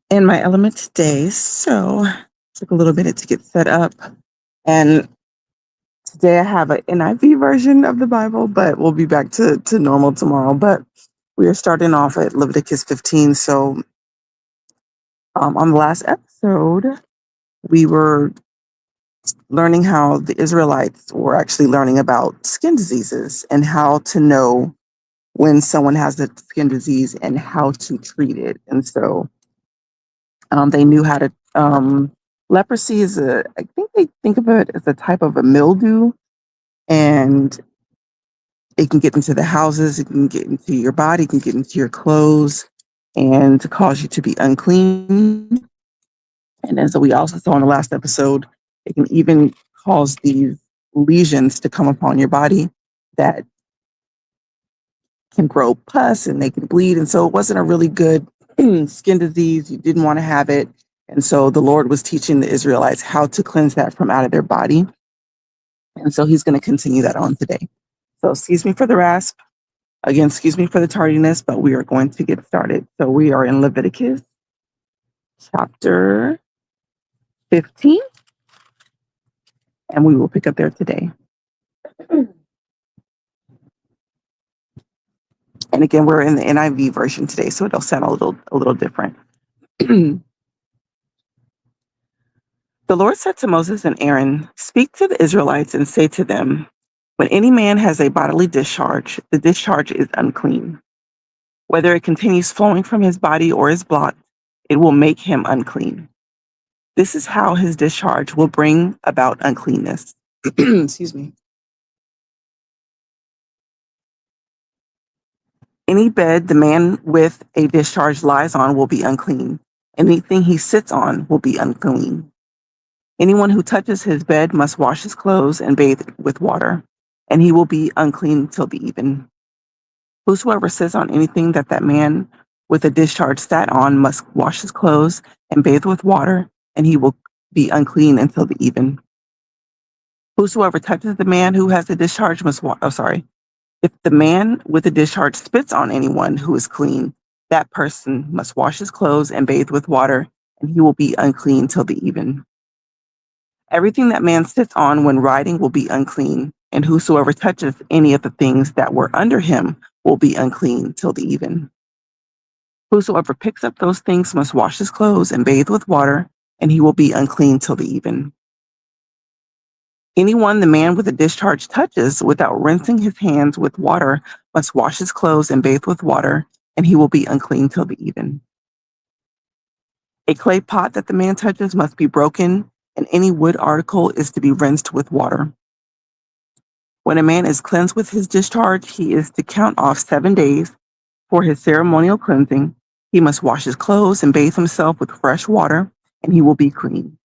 in my element today. So took a little minute to get set up. And today I have an NIV version of the Bible, but we'll be back to normal tomorrow. But we are starting off at Leviticus 15. So on the last episode, we were learning how the Israelites were actually learning about skin diseases and how to know when someone has a skin disease and how to treat it. And so they knew how to. Leprosy is I think they think of it as a type of a mildew, and it can get into the houses, it can get into your body, it can get into your clothes, and to cause you to be unclean. And then, so we also saw in the last episode, it can even cause these lesions to come upon your body that can grow pus and they can bleed. And so it wasn't a really good skin disease. You didn't want to have it. And so the Lord was teaching the Israelites how to cleanse that from out of their body. And so he's going to continue that on today. So excuse me for the rasp. Again, excuse me for the tardiness, but we are going to get started. So we are in Leviticus chapter 15, and we will pick up there today. And again, we're in the NIV version today, so it'll sound a little different. The Lord said to Moses and Aaron, "Speak to the Israelites and say to them, when any man has a bodily discharge, the discharge is unclean. Whether it continues flowing from his body or is blocked, it will make him unclean. This is how his discharge will bring about uncleanness." Excuse me. "Any bed the man with a discharge lies on will be unclean. Anything he sits on will be unclean. Anyone who touches his bed must wash his clothes and bathe with water, and he will be unclean till the even. Whosoever sits on anything that man with a discharge sat on must wash his clothes and bathe with water, and he will be unclean until the even. Whosoever touches the man who has a discharge must if the man with a discharge spits on anyone who is clean, that person must wash his clothes and bathe with water, and he will be unclean till the even. Everything that man sits on when riding will be unclean, and whosoever touches any of the things that were under him will be unclean till the even. Whosoever picks up those things must wash his clothes and bathe with water, and he will be unclean till the even. Anyone the man with a discharge touches without rinsing his hands with water must wash his clothes and bathe with water, and he will be unclean till the even. A clay pot that the man touches must be broken, and any wood article is to be rinsed with water. When a man is cleansed with his discharge, he is to count off 7 days for his ceremonial cleansing. He must wash his clothes and bathe himself with fresh water, and he will be clean.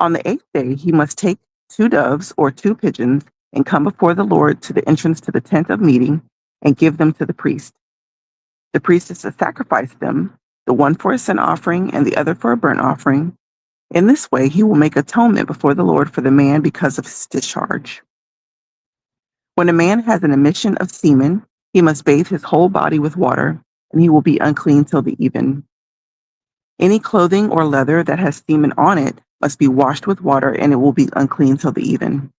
On the 8th day, he must take 2 doves or 2 pigeons and come before the Lord to the entrance to the tent of meeting and give them to the priest. The priest is to sacrifice them, the one for a sin offering and the other for a burnt offering. In this way, he will make atonement before the Lord for the man because of his discharge. When a man has an emission of semen, he must bathe his whole body with water, and he will be unclean till the even. Any clothing or leather that has semen on it must be washed with water, and it will be unclean till the even.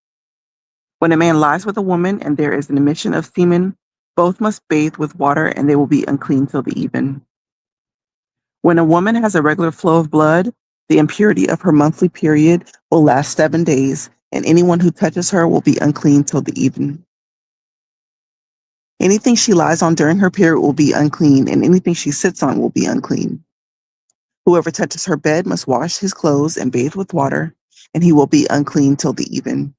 When a man lies with a woman and there is an emission of semen, both must bathe with water, and they will be unclean till the even. When a woman has a regular flow of blood, the impurity of her monthly period will last 7 days, and anyone who touches her will be unclean till the even. Anything she lies on during her period will be unclean, and anything she sits on will be unclean. Whoever touches her bed must wash his clothes and bathe with water, and he will be unclean till the even.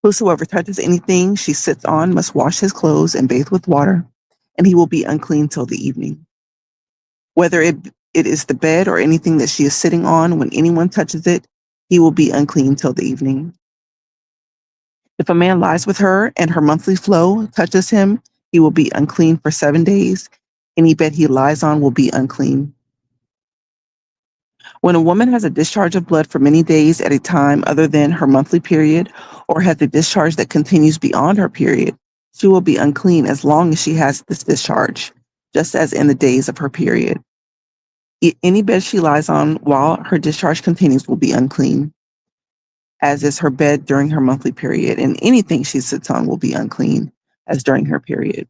Whosoever touches anything she sits on must wash his clothes and bathe with water, and he will be unclean till the evening. Whether it is the bed or anything that she is sitting on, when anyone touches it, he will be unclean till the evening. If a man lies with her and her monthly flow touches him, he will be unclean for 7 days. Any bed he lies on will be unclean. When a woman has a discharge of blood for many days at a time other than her monthly period, or has a discharge that continues beyond her period, she will be unclean as long as she has this discharge, just as in the days of her period. Any bed she lies on while her discharge continues will be unclean, as is her bed during her monthly period, and anything she sits on will be unclean, as during her period.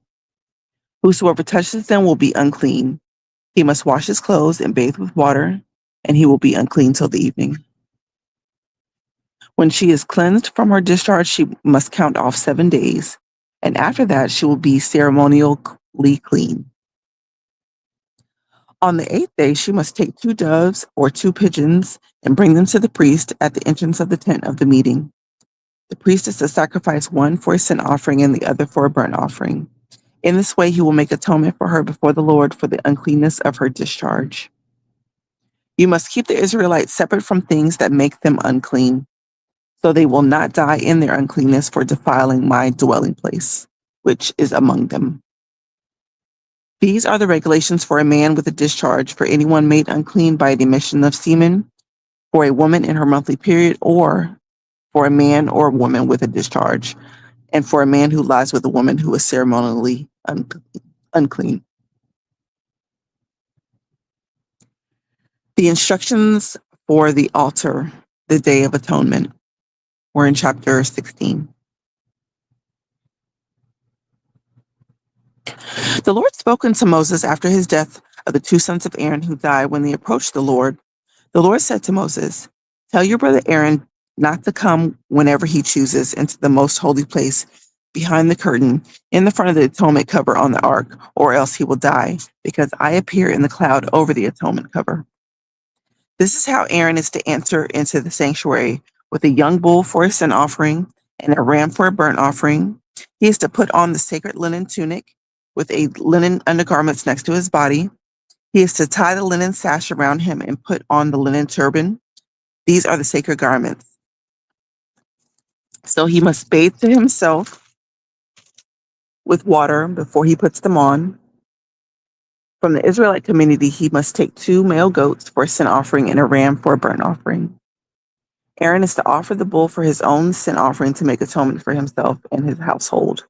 Whosoever touches them will be unclean. He must wash his clothes and bathe with water, and he will be unclean till the evening. When she is cleansed from her discharge, she must count off 7 days, and after that she will be ceremonially clean. On the 8th day, she must take 2 doves or 2 pigeons and bring them to the priest at the entrance of the tent of the meeting. The priest is to sacrifice one for a sin offering and the other for a burnt offering. In this way, he will make atonement for her before the Lord for the uncleanness of her discharge. You must keep the Israelites separate from things that make them unclean, so they will not die in their uncleanness for defiling my dwelling place, which is among them. These are the regulations for a man with a discharge, for anyone made unclean by the emission of semen, for a woman in her monthly period, or for a man or a woman with a discharge, and for a man who lies with a woman who is ceremonially unclean. The instructions for the altar, the Day of Atonement, were in chapter 16. The Lord spoke unto Moses after his death of the 2 sons of Aaron who died when they approached the Lord. The Lord said to Moses, tell your brother Aaron not to come whenever he chooses into the most holy place behind the curtain in the front of the atonement cover on the ark, or else he will die, because I appear in the cloud over the atonement cover. This is how Aaron is to enter into the sanctuary: with a young bull for a sin offering and a ram for a burnt offering. He is to put on the sacred linen tunic with a linen undergarments next to his body. He is to tie the linen sash around him and put on the linen turban. These are the sacred garments. So he must bathe to himself with water before he puts them on. From the Israelite community, he must take 2 male goats for a sin offering and a ram for a burnt offering. Aaron is to offer the bull for his own sin offering to make atonement for himself and his household.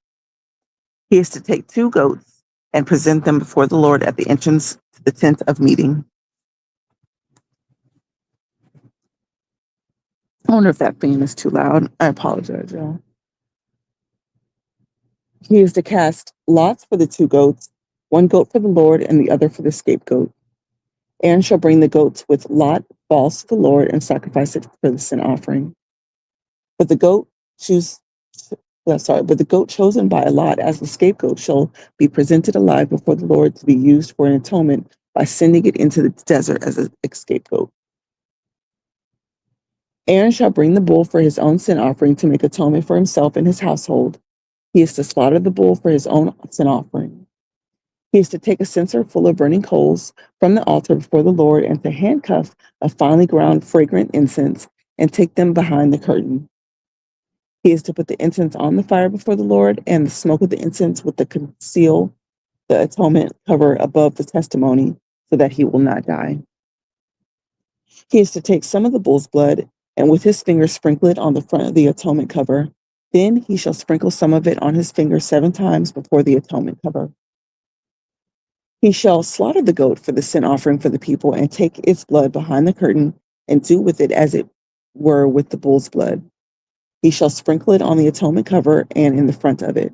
He is to take 2 goats and present them before the Lord at the entrance to the tent of meeting. I wonder if that fan is too loud. I apologize, y'all. He is to cast lots for the 2 goats, 1 goat for the Lord and the other for the scapegoat. Aaron shall bring the goats with lot false to the Lord and sacrifice it for the sin offering. But the goat chosen by a lot as the scapegoat shall be presented alive before the Lord to be used for an atonement by sending it into the desert as a scapegoat. Aaron shall bring the bull for his own sin offering to make atonement for himself and his household. He is to slaughter the bull for his own sin offering. He is to take a censer full of burning coals from the altar before the Lord and to handcuff a finely ground fragrant incense and take them behind the curtain. He is to put the incense on the fire before the Lord, and the smoke of the incense with the conceal the atonement cover above the testimony, so that he will not die. He is to take some of the bull's blood and with his finger sprinkle it on the front of the atonement cover. Then he shall sprinkle some of it on his finger 7 times before the atonement cover. He shall slaughter the goat for the sin offering for the people and take its blood behind the curtain and do with it as it were with the bull's blood. He shall sprinkle it on the atonement cover and in the front of it.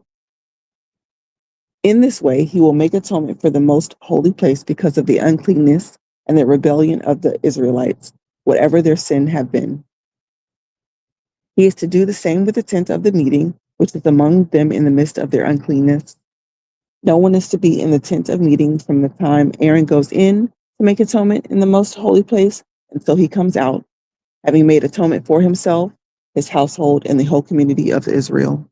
In this way, he will make atonement for the most holy place because of the uncleanness and the rebellion of the Israelites, whatever their sin have been. He is to do the same with the tent of the meeting, which is among them in the midst of their uncleanness. No one is to be in the tent of meeting from the time Aaron goes in to make atonement in the most holy place until he comes out, having made atonement for himself, his household, and the whole community of Israel.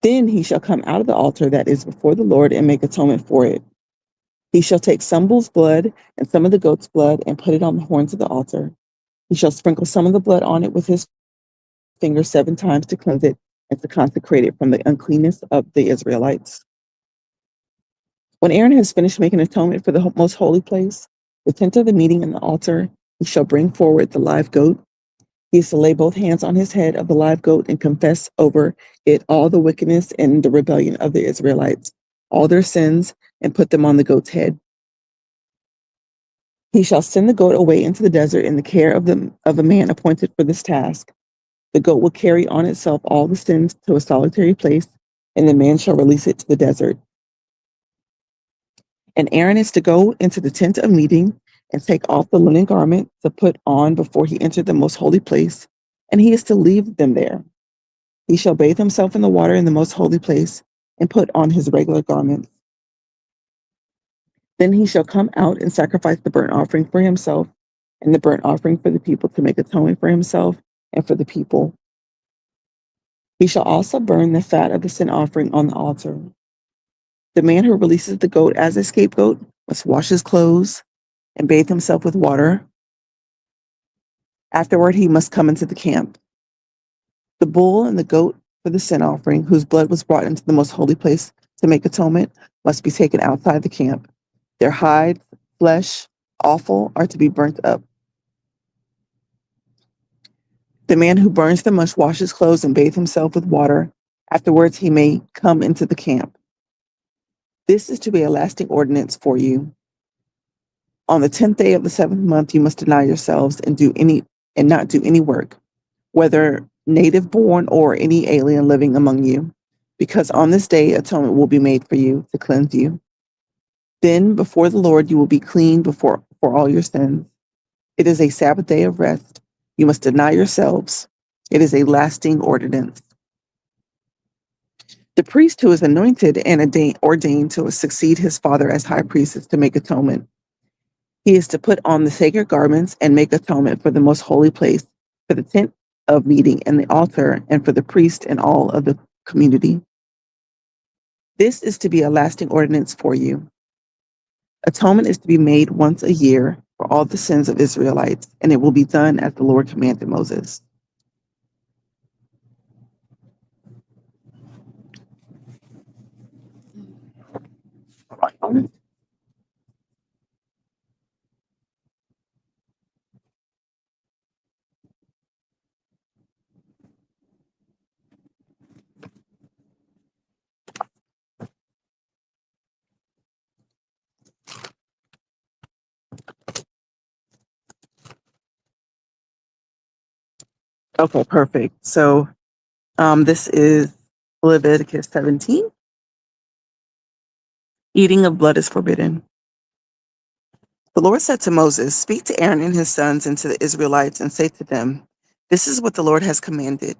Then he shall come out of the altar that is before the Lord and make atonement for it. He shall take some bull's blood and some of the goat's blood and put it on the horns of the altar. He shall sprinkle some of the blood on it with his finger 7 times to cleanse it and to consecrate it from the uncleanness of the Israelites. When Aaron has finished making atonement for the most holy place, the tent of the meeting and the altar, he shall bring forward the live goat. He is to lay both hands on his head of the live goat and confess over it all the wickedness and the rebellion of the Israelites, all their sins, and put them on the goat's head. He shall send the goat away into the desert in the care of a man appointed for this task. The goat will carry on itself all the sins to a solitary place, and the man shall release it to the desert. And Aaron is to go into the tent of meeting and take off the linen garment to put on before he entered the most holy place, and he is to leave them there. He shall bathe himself in the water in the most holy place and put on his regular garments. Then he shall come out and sacrifice the burnt offering for himself and the burnt offering for the people to make atonement for himself and for the people. He shall also burn the fat of the sin offering on the altar. The man who releases the goat as a scapegoat must wash his clothes and bathe himself with water. Afterward, he must come into the camp. The bull and the goat for the sin offering, whose blood was brought into the most holy place to make atonement, must be taken outside the camp. Their hide, flesh, offal are to be burnt up. The man who burns them must wash his clothes and bathe himself with water. Afterwards, he may come into the camp. This is to be a lasting ordinance for you. On the 10th day of the 7th month, you must deny yourselves and not do any work, whether native born or any alien living among you, because on this day atonement will be made for you to cleanse you. Then before the Lord you will be clean for all your sins. It is a Sabbath day of rest. You must deny yourselves. It is a lasting ordinance. The priest who is anointed and ordained to succeed his father as high priest is to make atonement. He is to put on the sacred garments and make atonement for the most holy place, for the tent of meeting and the altar, and for the priest and all of the community. This is to be a lasting ordinance for you. Atonement is to be made once a year for all the sins of Israelites, and it will be done as the Lord commanded Moses. Okay, perfect. So this is Leviticus 17. Eating of blood is forbidden. The Lord said to Moses, "Speak to Aaron and his sons and to the Israelites and say to them, this is what the Lord has commanded.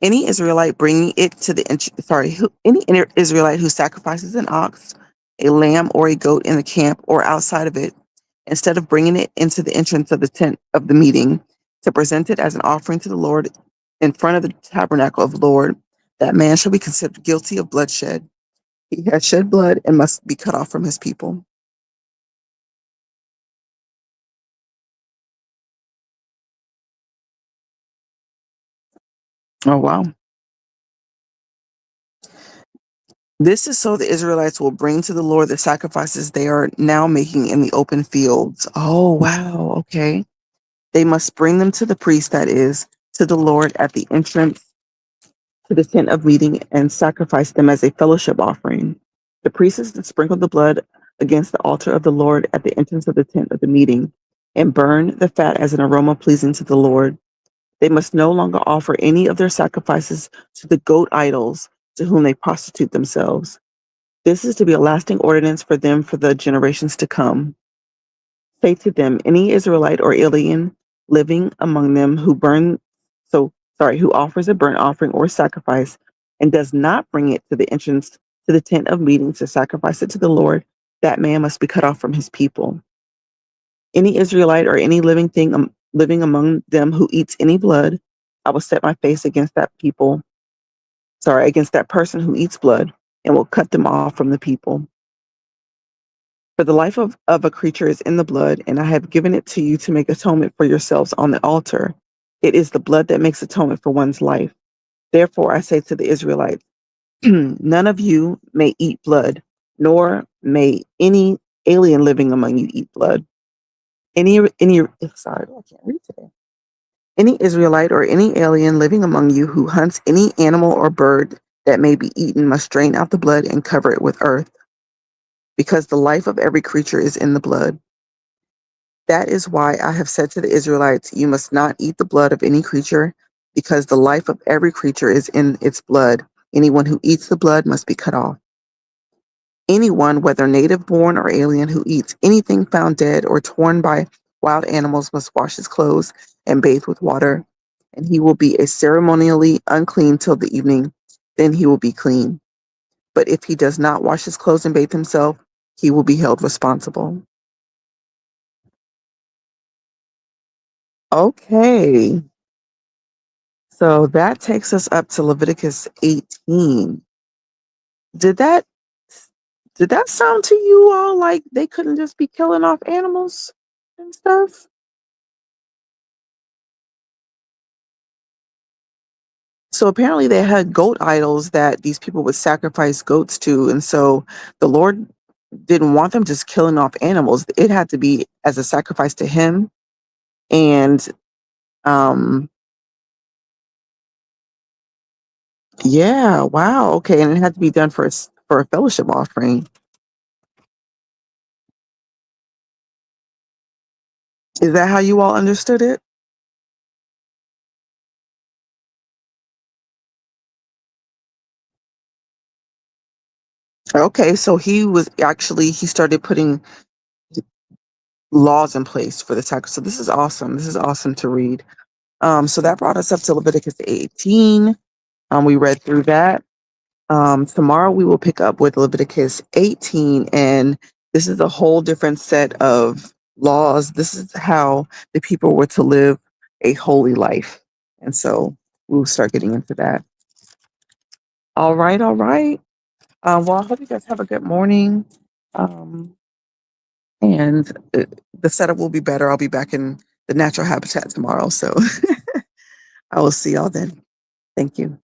Any Israelite bringing it to any Israelite who sacrifices an ox, a lamb, or a goat in the camp or outside of it, instead of bringing it into the entrance of the tent of the meeting to present it as an offering to the Lord in front of the tabernacle of the Lord, that man shall be considered guilty of bloodshed. He has shed blood and must be cut off from his people." Oh, wow. This is so the Israelites will bring to the Lord the sacrifices they are now making in the open fields. Oh, wow. Okay. They must bring them to the priest, that is, to the Lord at the entrance to the tent of meeting and sacrifice them as a fellowship offering. The priest is to sprinkle the blood against the altar of the Lord at the entrance of the tent of the meeting and burn the fat as an aroma pleasing to the Lord. They must no longer offer any of their sacrifices to the goat idols to whom they prostitute themselves. This is to be a lasting ordinance for them for the generations to come. Say to them, any Israelite or alien living among them who offers a burnt offering or sacrifice and does not bring it to the entrance to the tent of meeting to sacrifice it to the Lord, that man must be cut off from his people. Any Israelite or any living thing living among them who eats any blood, I will set my face against that person who eats blood, and will cut them off from the people. For the life of a creature is in the blood, and I have given it to you to make atonement for yourselves on the altar. It is the blood that makes atonement for one's life. Therefore, I say to the Israelites, none of you may eat blood, nor may any alien living among you eat blood. Sorry, I can't read today. Any Israelite or any alien living among you who hunts any animal or bird that may be eaten must drain out the blood and cover it with earth, because the life of every creature is in the blood. That is why I have said to the Israelites, you must not eat the blood of any creature, because the life of every creature is in its blood. Anyone who eats the blood must be cut off. Anyone, whether native born or alien, who eats anything found dead or torn by wild animals must wash his clothes and bathe with water, and he will be a ceremonially unclean till the evening. Then he will be clean. But if he does not wash his clothes and bathe himself, he will be held responsible. Okay, so that takes us up to Leviticus 18. Did that did that sound to you all like they couldn't just be killing off animals and stuff? So apparently they had goat idols that these people would sacrifice goats to, and so the Lord didn't want them just killing off animals. It had to be as a sacrifice to him. And um yeah, wow, okay, and it had to be done for for a fellowship offering. Is that how you all understood it? Okay, so he started putting laws in place for the sacrifice. So this is awesome. This is awesome to read. So that brought us up to Leviticus 18. We read through that. Tomorrow we will pick up with Leviticus 18, and this is a whole different set of laws. This is how the people were to live a holy life. And so we'll start getting into that. All right, all right. Well, I hope you guys have a good morning. Um, and the setup will be better. I'll be back in the natural habitat tomorrow. So I will see y'all then. Thank you.